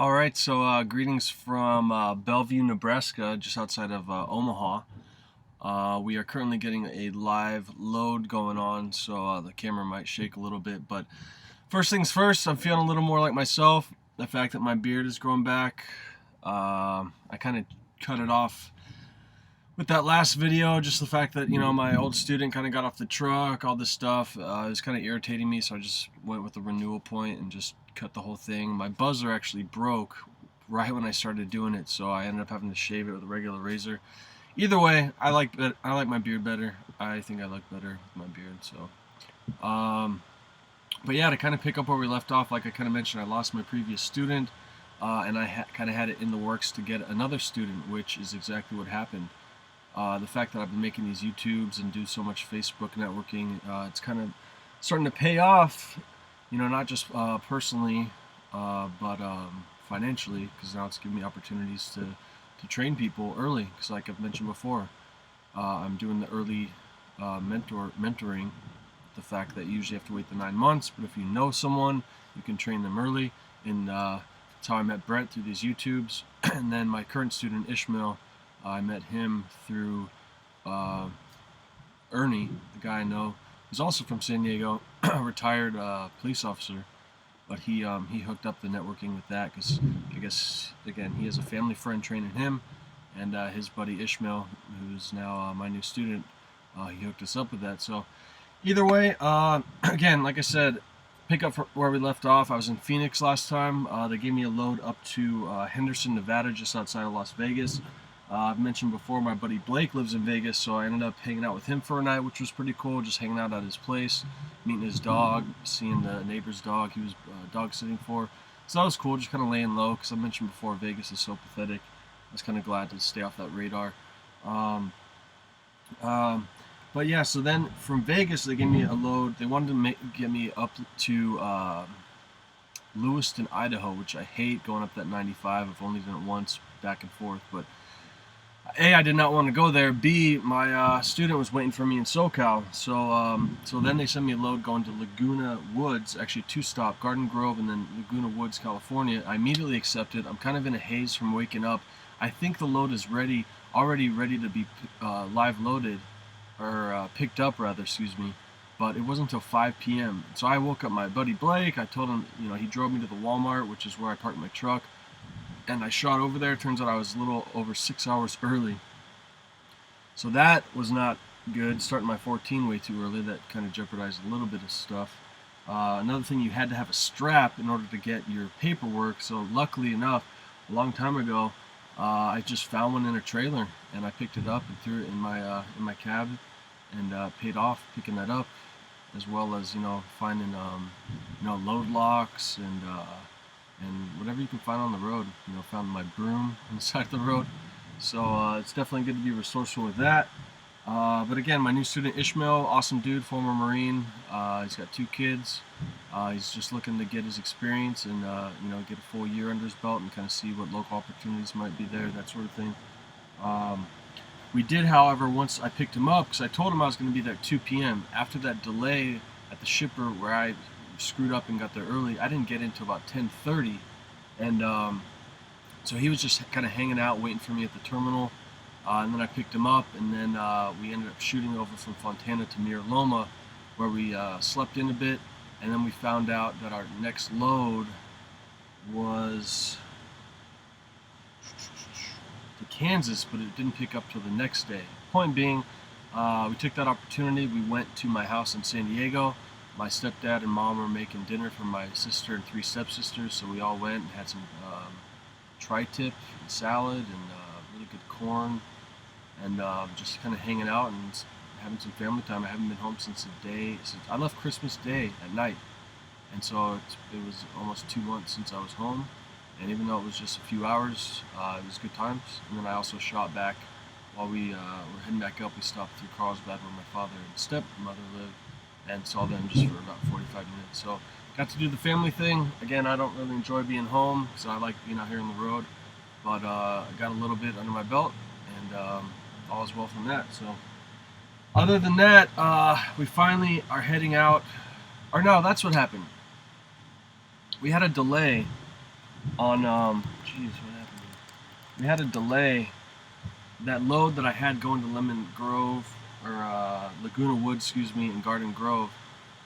Alright, so greetings from Bellevue, Nebraska, just outside of Omaha. We are currently getting a live load going on, so the camera might shake a little bit. But first things first, I'm feeling a little more like myself. The fact that my beard is growing back, I kind of cut it off with that last video. Just the fact that, my old student kind of got off the truck, all this stuff, it was kind of irritating me, so I just went with the renewal point and just cut the whole thing. My buzzer actually broke right when I started doing it, so I ended up having to shave it with a regular razor. Either way, I like my beard better. I think I look better with my beard. So, but yeah, to kind of pick up where we left off, like I kind of mentioned, I lost my previous student, and I kind of had it in the works to get another student, which is exactly what happened. The fact that I've been making these YouTubes and do so much Facebook networking, it's kind of starting to pay off, not just personally, but financially, because now it's giving me opportunities to train people early, because like I've mentioned before, I'm doing the early mentoring, the fact that you usually have to wait the 9 months, but if you know someone, you can train them early, and that's how I met Brett, through these YouTubes. And then my current student, Ishmael, I met him through Ernie, the guy I know, who's also from San Diego, a retired police officer, but he hooked up the networking with that, because I guess, again, he has a family friend training him, and his buddy Ishmael, who's now my new student, he hooked us up with that. So either way, again, like I said, pick up where we left off. I was in Phoenix last time. They gave me a load up to Henderson, Nevada, just outside of Las Vegas. I've mentioned before, my buddy Blake lives in Vegas, so I ended up hanging out with him for a night, which was pretty cool, just hanging out at his place, meeting his dog, seeing the neighbor's dog he was dog sitting for. So that was cool, just kind of laying low, because I mentioned before, Vegas is so pathetic. I was kind of glad to stay off that radar. But yeah, so then from Vegas, they gave me a load. They wanted to get me up to Lewiston, Idaho, which I hate, going up that 95. I've only done it once, back and forth, but A, I did not want to go there. B, my student was waiting for me in SoCal. So then they sent me a load going to Laguna Woods, actually 2-stop, Garden Grove and then Laguna Woods, California. I immediately accepted. I'm kind of in a haze from waking up. I think the load is already ready to be live loaded, or picked up rather, excuse me. But it wasn't until 5 p.m. So I woke up my buddy Blake. I told him, he drove me to the Walmart, which is where I parked my truck. And I shot over there. Turns out I was a little over 6 hours early. So that was not good. Starting my 14 way too early, that kind of jeopardized a little bit of stuff. Another thing, you had to have a strap in order to get your paperwork. So luckily enough, a long time ago, I just found one in a trailer, and I picked it up and threw it in my cab, and paid off picking that up, as well as finding load locks and whatever you can find on the road. Found my broom on the side of the road. So it's definitely good to be resourceful with that. But again, my new student Ishmael, awesome dude, former Marine. He's got 2 kids. He's just looking to get his experience and get a full year under his belt and kind of see what local opportunities might be there, that sort of thing. We did, however, once I picked him up, because I told him I was going to be there at 2 p.m. After that delay at the shipper where I screwed up and got there early, I didn't get in until about 10:30, and so he was just kind of hanging out, waiting for me at the terminal, and then I picked him up, and then we ended up shooting over from Fontana to Mir Loma, where we slept in a bit, and then we found out that our next load was to Kansas, but it didn't pick up till the next day. Point being, we took that opportunity. We went to my house in San Diego. My stepdad and mom were making dinner for my sister and 3 stepsisters, so we all went and had some tri-tip and salad and really good corn, and just kind of hanging out and having some family time. I haven't been home since I left Christmas Day at night, and so it was almost 2 months since I was home. And even though it was just a few hours, it was good times. And then I also shot back while we were heading back up. We stopped through Carlsbad where my father and stepmother lived, and saw them just for about 45 minutes. So got to do the family thing. Again, I don't really enjoy being home, because I like being out here on the road, but I got a little bit under my belt, and all is well from that. So other than that, we finally are heading out. Or no, that's what happened. We had a delay on geez, what happened? We had a delay. That load that I had going to Lemon Grove or Laguna Woods, excuse me, and Garden Grove.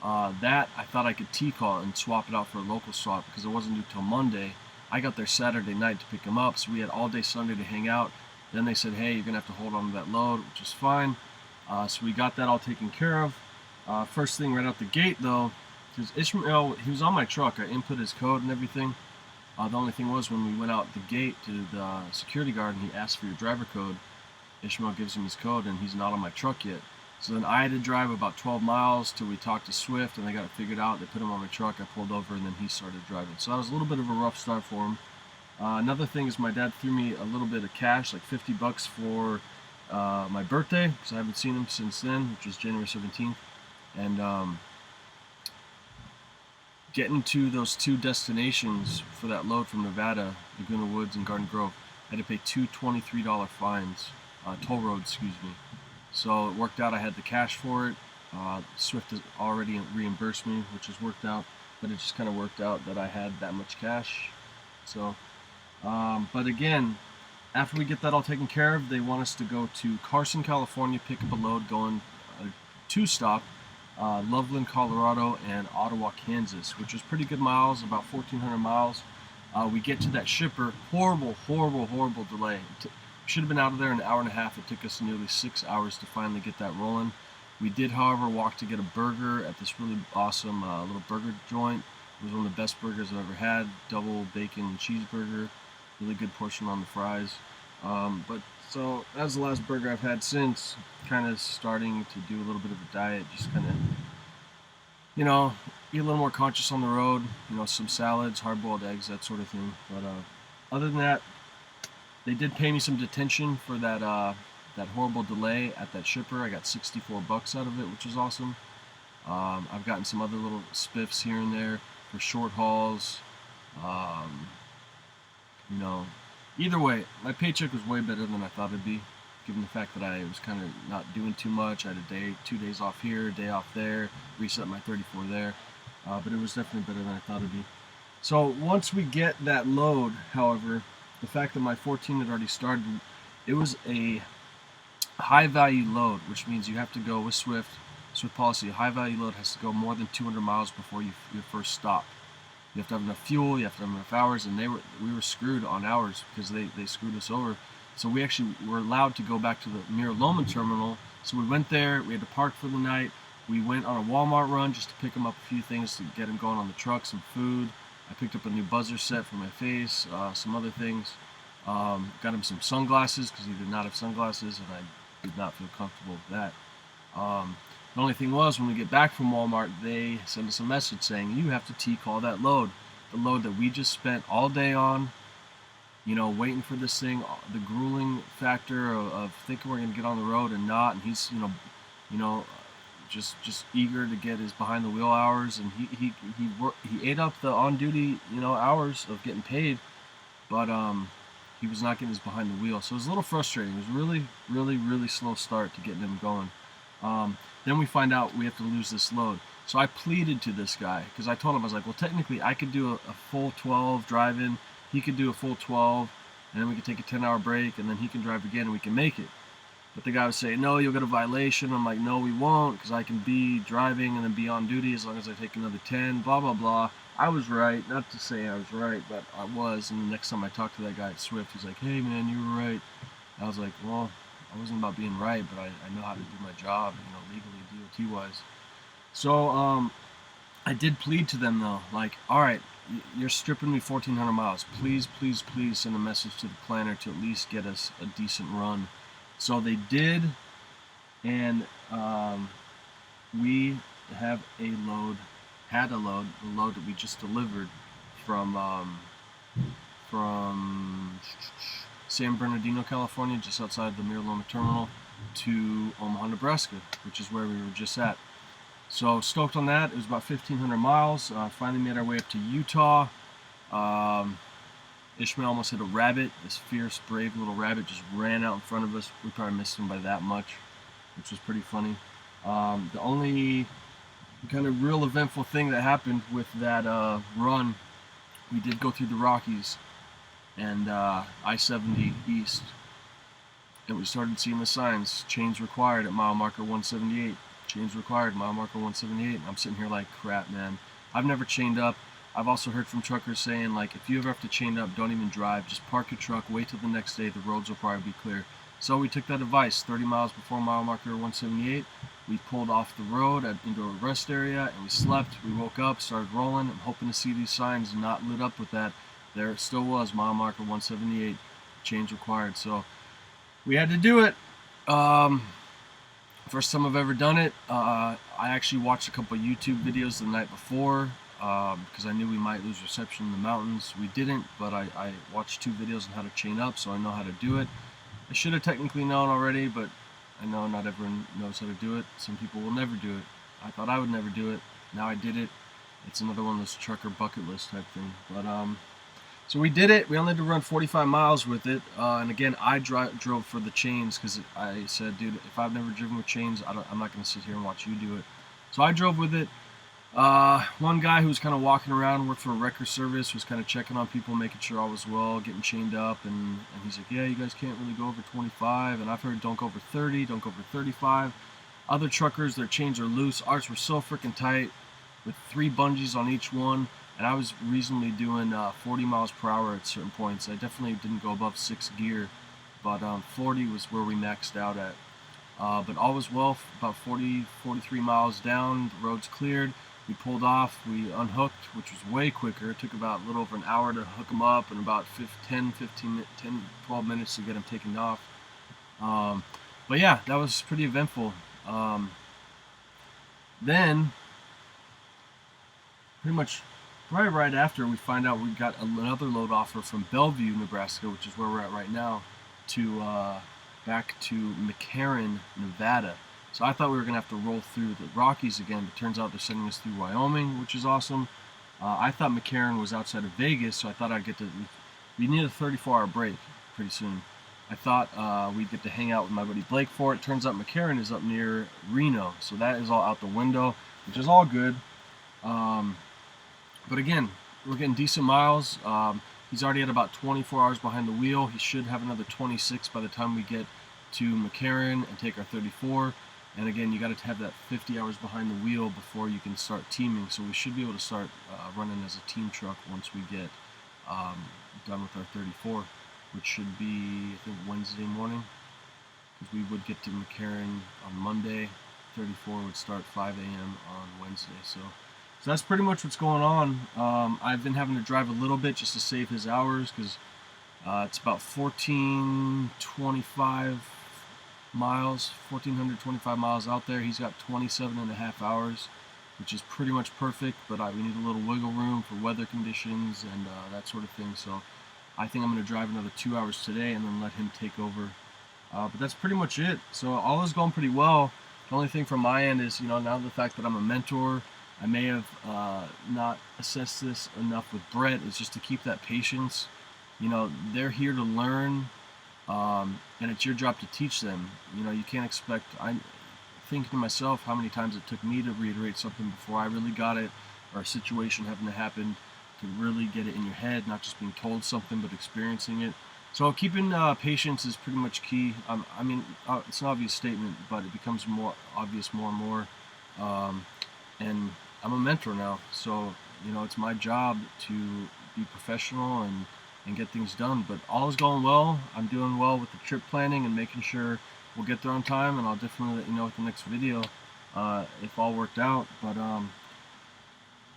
That I thought I could T-call and swap it out for a local swap because it wasn't due till Monday. I got there Saturday night to pick them up, so we had all day Sunday to hang out. Then they said, hey, you're gonna have to hold on to that load, which is fine. So we got that all taken care of. First thing right out the gate though, because Ishmael, he was on my truck. I input his code and everything. The only thing was when we went out the gate to the security guard and he asked for your driver code, Ishmael gives him his code and he's not on my truck yet. So then I had to drive about 12 miles till we talked to Swift and they got it figured out. They put him on my truck, I pulled over, and then he started driving. So that was a little bit of a rough start for him. Another thing is my dad threw me a little bit of cash, like 50 bucks for my birthday, because I haven't seen him since then, which was January 17th. And getting to those two destinations for that load from Nevada, Laguna Woods and Garden Grove, I had to pay two $23 fines, toll roads, excuse me. So it worked out, I had the cash for it. Swift has already reimbursed me, which has worked out, but it just kind of worked out that I had that much cash. So, but again, after we get that all taken care of, they want us to go to Carson, California, pick up a load going two-stop, Loveland, Colorado, and Ottawa, Kansas, which is pretty good miles, about 1,400 miles. We get to that shipper, horrible delay. Should have been out of there in an hour and a half. It took us nearly 6 hours to finally get that rolling. We did, however, walk to get a burger at this really awesome little burger joint. It was one of the best burgers I've ever had. Double bacon cheeseburger, really good portion on the fries. But so that was the last burger I've had since. Kind of starting to do a little bit of a diet, just kind of, you know, be a little more conscious on the road. You know, some salads, hard-boiled eggs, that sort of thing. But other than that, they did pay me some detention for that that horrible delay at that shipper. I got 64 bucks out of it, which is awesome. I've gotten some other little spiffs here and there for short hauls. You know, either way, my paycheck was way better than I thought it'd be, given the fact that I was kind of not doing too much. I had a day, 2 days off here, a day off there, reset my 34 there. But it was definitely better than I thought it'd be. So once we get that load, however, the fact that my 14 had already started, it was a high value load, which means you have to go with Swift policy. A high value load has to go more than 200 miles before your first stop. You have to have enough fuel, you have to have enough hours, and we were screwed on hours because they screwed us over. So we actually were allowed to go back to the Mira Loma terminal. So we went there, we had to park for the night. We went on a Walmart run just to pick them up a few things to get them going on the truck, some food. I picked up a new buzzer set for my face, some other things. Got him some sunglasses because he did not have sunglasses, and I did not feel comfortable with that. The only thing was, when we get back from Walmart, they send us a message saying, you have to T-call that load. The load that we just spent all day on, you know, waiting for this thing, the grueling factor of thinking we're going to get on the road and not, and he's, you know, just eager to get his behind the wheel hours, and he ate up the on duty, you know, hours of getting paid, but he was not getting his behind the wheel, so it was a little frustrating. It was really slow start to getting him going. Then we find out we have to lose this load. So I pleaded to this guy because I told him, I was like, well, technically I could do a full 12 drive-in, he could do a full 12, and then we could take a 10-hour break, and then he can drive again and we can make it. But the guy was saying, no, you'll get a violation. I'm like, no, we won't, because I can be driving and then be on duty as long as I take another 10, blah, blah, blah. I was right. Not to say I was right, but I was. And the next time I talked to that guy at Swift, he's like, hey, man, you were right. I was like, well, I wasn't about being right, but I know how to do my job, you know, legally, DOT-wise. So I did plead to them, though, like, all right, you're stripping me 1,400 miles. Please send a message to the planner to at least get us a decent run. So they did, and we had a load the load that we just delivered from San Bernardino, California, just outside the Mira Loma terminal, to Omaha, Nebraska, which is where we were just at. So stoked on that. It was about 1,500 miles. Finally made our way up to Utah. Ishmael almost hit a rabbit. This fierce, brave little rabbit just ran out in front of us. We probably missed him by that much, which was pretty funny. The only kind of real eventful thing that happened with that run we did go through the Rockies and I-70 east, and we started seeing the signs, chains required at mile marker 178, chains required, mile marker 178, and I'm sitting here like, crap, man. I've never chained up. I've also heard from truckers saying, like, if you ever have to chain up, don't even drive, just park your truck, wait till the next day, the roads will probably be clear. So we took that advice. 30 miles before mile marker 178, we pulled off the road into a rest area, and we slept. We woke up, started rolling. I'm hoping to see these signs not lit up with that. There it still was, mile marker 178, change required. So we had to do it. First time I've ever done it. I actually watched a couple of YouTube videos the night before because I knew we might lose reception in the mountains. We didn't, but I watched 2 videos on how to chain up, so I know how to do it. I should have technically known already, but I know not everyone knows how to do it. Some people will never do it. I thought I would never do it. Now I did it. It's another one of those trucker bucket list type thing. But so we did it. We only had to run 45 miles with it. And again, I drove for the chains because I said, dude, if I've never driven with chains, I'm not going to sit here and watch you do it. So I drove with it. One guy who was kind of walking around, worked for a wrecker service, was kind of checking on people, making sure all was well, getting chained up, and he's like, yeah, you guys can't really go over 25, and I've heard don't go over 30, don't go over 35. Other truckers, their chains are loose. Ours were so freaking tight with 3 bungees on each one, and I was reasonably doing 40 miles per hour at certain points. I definitely didn't go above 6 gear, but 40 was where we maxed out at. But all was well. About 43 miles down, the road's cleared. We pulled off, we unhooked, which was way quicker. It took about a little over an hour to hook them up and about 10, 12 minutes to get them taken off. But yeah, that was pretty eventful. Then, pretty much right after, we find out we got another load offer from Bellevue, Nebraska, which is where we're at right now, to back to McCarran, Nevada. So I thought we were going to have to roll through the Rockies again, but turns out they're sending us through Wyoming, which is awesome. I thought McCarran was outside of Vegas, so I thought I'd get to... We need a 34-hour break pretty soon. I thought we'd get to hang out with my buddy Blake for it. Turns out McCarran is up near Reno, so that is all out the window, which is all good. But again, we're getting decent miles. He's already at about 24 hours behind the wheel. He should have another 26 by the time we get to McCarran and take our 34. And again, you got to have that 50 hours behind the wheel before you can start teaming. So we should be able to start running as a team truck once we get done with our 34, which should be, I think, Wednesday morning. Because we would get to McCarran on Monday. 34 would start 5 a.m. on Wednesday. So that's pretty much what's going on. I've been having to drive a little bit just to save his hours because it's about 1,425 miles, 1,425 miles out there. He's got 27.5 hours, which is pretty much perfect, but we need a little wiggle room for weather conditions and that sort of thing. So I think I'm going to drive another 2 hours today and then let him take over. But that's pretty much it. So all is going pretty well. The only thing from my end is, now the fact that I'm a mentor, I may have not assessed this enough with Brett, is just to keep that patience. They're here to learn. And it's your job to teach them. You can't expect... I think to myself how many times it took me to reiterate something before I really got it, or a situation having to happen to really get it in your head, not just being told something, but experiencing it. So keeping patience is pretty much key. It's an obvious statement, but it becomes more obvious more and more. And I'm a mentor now, so it's my job to be professional and get things done. But all is going well. I'm doing well with the trip planning and making sure we'll get there on time, and I'll definitely let you know with the next video if all worked out. But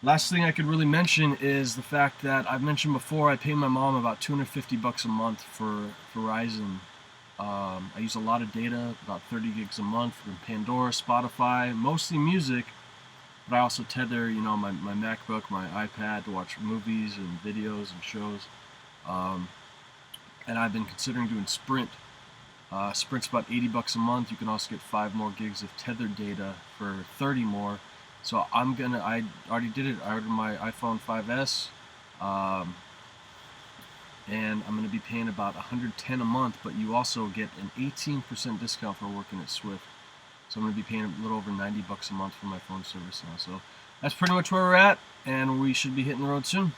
last thing I could really mention is the fact that I've mentioned before I pay my mom about $250 a month for Verizon. I use a lot of data, about 30 gigs a month from Pandora, Spotify, mostly music, but I also tether my MacBook, my iPad to watch movies and videos and shows. And I've been considering doing Sprint. Sprint's about $80 a month. You can also get 5 more gigs of tethered data for 30 more. So I already did it. I ordered my iPhone 5S, and I'm going to be paying about $110 a month, but you also get an 18% discount for working at SWFT. So I'm going to be paying a little over $90 a month for my phone service now. So that's pretty much where we're at, and we should be hitting the road soon.